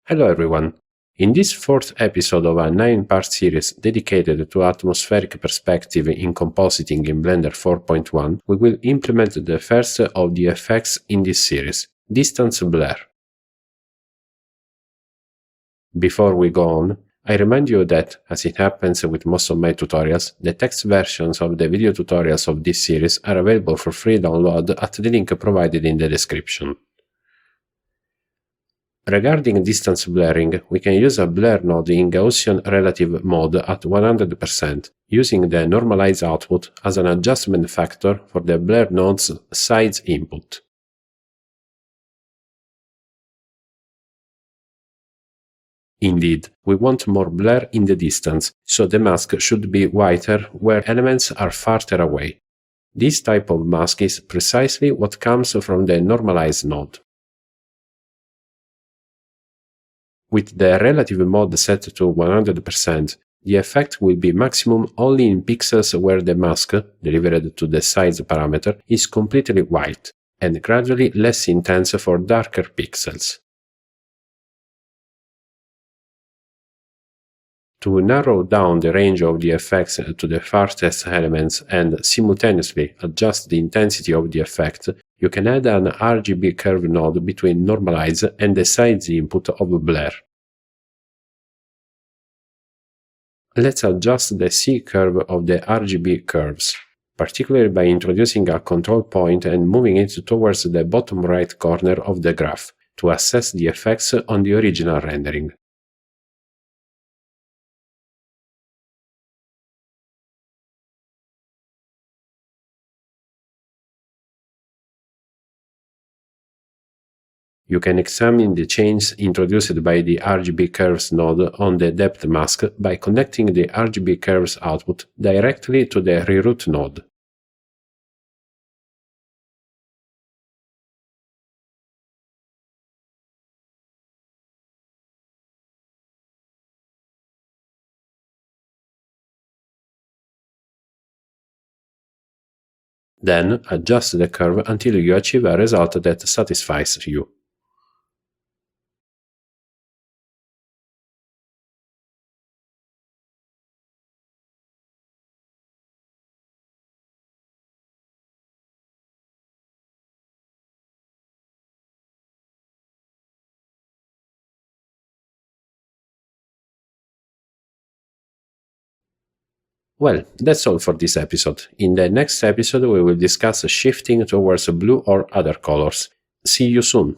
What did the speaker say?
Hello everyone. In this fourth episode of a 9-part series dedicated to atmospheric perspective in compositing in Blender 4.1, we will implement the first of the effects in this series, distance blur. Before we go on, I remind you that, as it happens with most of my tutorials, the text versions of the video tutorials of this series are available for free download at the link provided in the description. Regarding distance blurring, we can use a blur node in Gaussian relative mode at 100%, using the normalize output as an adjustment factor for the blur node's size input. Indeed, we want more blur in the distance, so the mask should be whiter where elements are farther away. This type of mask is precisely what comes from the normalize node. With the relative mode set to 100%, the effect will be maximum only in pixels where the mask, delivered to the size parameter, is completely white, and gradually less intense for darker pixels. To narrow down the range of the effects to the farthest elements and simultaneously adjust the intensity of the effect, you can add an RGB curve node between normalize and the size input of blur. Let's adjust the C-curve of the RGB curves, particularly by introducing a control point and moving it towards the bottom right corner of the graph, to assess the effects on the original rendering. You can examine the changes introduced by the RGB curves node on the depth mask by connecting the RGB curves output directly to the reroute node. Then adjust the curve until you achieve a result that satisfies you. Well, that's all for this episode. In the next episode we will discuss shifting towards blue or other colors. See you soon!